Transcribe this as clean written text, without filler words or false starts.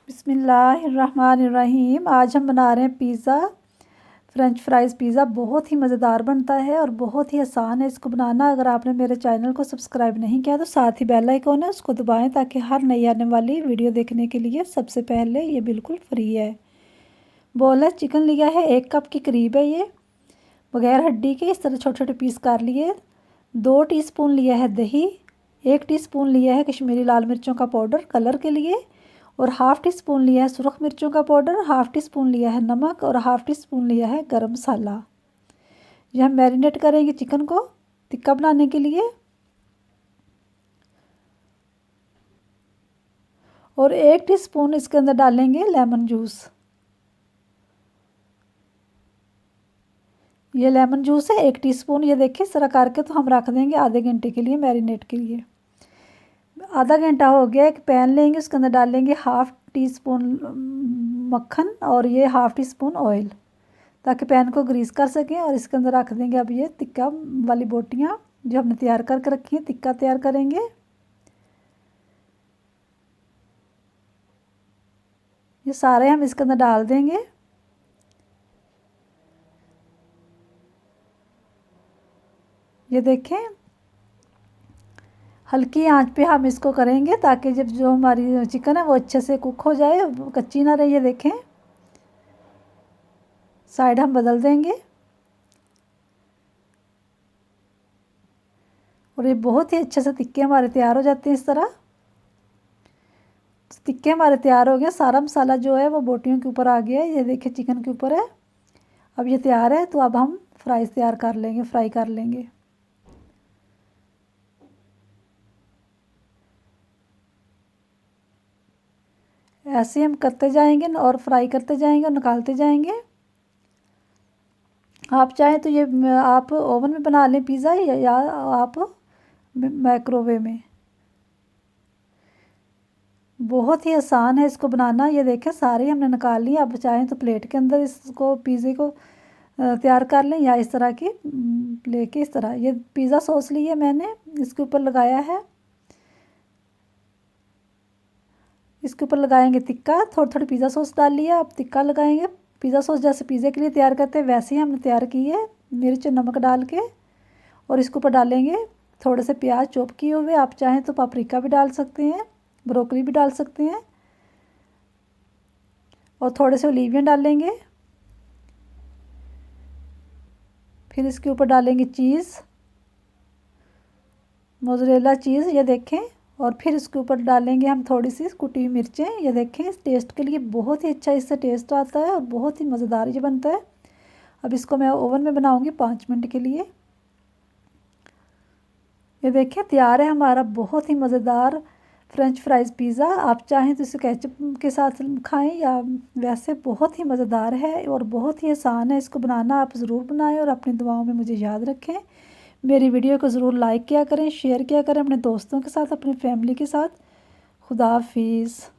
बिस्मिल्लाहिर्रहमानिर्रहीम। आज हम बना रहे हैं पिज़्ज़ा, फ़्रेंच फ्राइज़ पिज़्ज़ा। बहुत ही मज़ेदार बनता है और बहुत ही आसान है इसको बनाना। अगर आपने मेरे चैनल को सब्सक्राइब नहीं किया तो साथ ही बेल आइकन है उसको दबाएं ताकि हर नई आने वाली वीडियो देखने के लिए सबसे पहले ये बिल्कुल फ्री है। बोल है चिकन लिया है 1 कप के करीब है ये, बगैर हड्डी के। इस तरह छोटे छोटे पीस कर लिए। 2 टीस्पून लिया है दही, 1 टीस्पून लिया है कश्मीरी लाल मिर्चों का पाउडर कलर के लिए, और हाफ़ टी स्पून लिया है सुरख मिर्चों का पाउडर, हाफ़ टी स्पून लिया है नमक और हाफ़ टी स्पून लिया है गरम मसाला। ये हम मैरिनेट करेंगे चिकन को टिक्का बनाने के लिए। और 1 टीस्पून इसके अंदर डालेंगे लेमन जूस। ये लेमन जूस है 1 टीस्पून। ये देखिए इस तरह करके तो हम रख देंगे आधे घंटे के लिए मैरिनेट के लिए। आधा घंटा हो गया। एक पैन लेंगे उसके अंदर डालेंगे हाफ़ टी स्पून मक्खन और ये हाफ़ टी स्पून ऑयल, ताकि पैन को ग्रीस कर सकें। और इसके अंदर रख देंगे अब ये टिक्का वाली बोटियाँ जो हमने तैयार करके रखी हैं। टिक्का तैयार करेंगे। ये सारे हम इसके अंदर डाल देंगे। ये देखें हल्की आंच पे हम इसको करेंगे ताकि जब जो हमारी चिकन है वो अच्छे से कुक हो जाए, कच्ची ना रहे। ये देखें साइड हम बदल देंगे। और ये बहुत ही अच्छे से टिक्के हमारे तैयार हो जाते हैं। इस तरह टिक्के हमारे तैयार हो गए। सारा मसाला जो है वो बोटियों के ऊपर आ गया है। ये देखिए चिकन के ऊपर है। अब ये तैयार है तो अब हम फ्राई कर लेंगे। ऐसे हम करते जाएंगे और फ्राई करते जाएंगे और निकालते जाएंगे। आप चाहें तो ये आप ओवन में बना लें पिज़्ज़ा, या आप माइक्रोवेव में। बहुत ही आसान है इसको बनाना। ये देखें सारे हमने निकाल लिए। अब चाहें तो प्लेट के अंदर इसको पिज़्ज़े को तैयार कर लें, या इस तरह की लेके इस तरह। ये पिज़्ज़ा सॉस ली है मैंने, इसके ऊपर लगाया है। इसके ऊपर लगाएंगे टिक्का। थोड़ी थोड़ी पिज़्ज़ा सॉस डाल लिया, अब टिक्का लगाएंगे। पिज़्ज़ा सॉस जैसे पिज़्ज़े के लिए तैयार करते हैं वैसे ही हमने तैयार की है, मिर्च नमक डाल के। और इसके ऊपर डालेंगे थोड़े से प्याज चॉप किए हुए। आप चाहें तो पापरिका भी डाल सकते हैं, ब्रोकली भी डाल सकते हैं। और थोड़े से ओलिवियन डालेंगे। फिर इसके ऊपर डालेंगे चीज़, मोज़रेला चीज़, ये देखें। और फिर इसके ऊपर डालेंगे हम थोड़ी सी कुटी हुई मिर्चें। ये देखें इस टेस्ट के लिए बहुत ही अच्छा इससे टेस्ट आता है और बहुत ही मज़ेदार ये बनता है। अब इसको मैं ओवन में बनाऊंगी 5 मिनट के लिए। ये देखें तैयार है हमारा बहुत ही मज़ेदार फ़्रेंच फ्राइज़ पिज़्ज़ा। आप चाहें तो इसे केचप के साथ खाएं या वैसे। बहुत ही मज़ेदार है और बहुत ही आसान है इसको बनाना। आप ज़रूर बनाएं और अपनी दुआओं में मुझे याद रखें। मेरी वीडियो को ज़रूर लाइक किया करें, शेयर किया करें अपने दोस्तों के साथ, अपनी फैमिली के साथ। खुदा हाफिज़।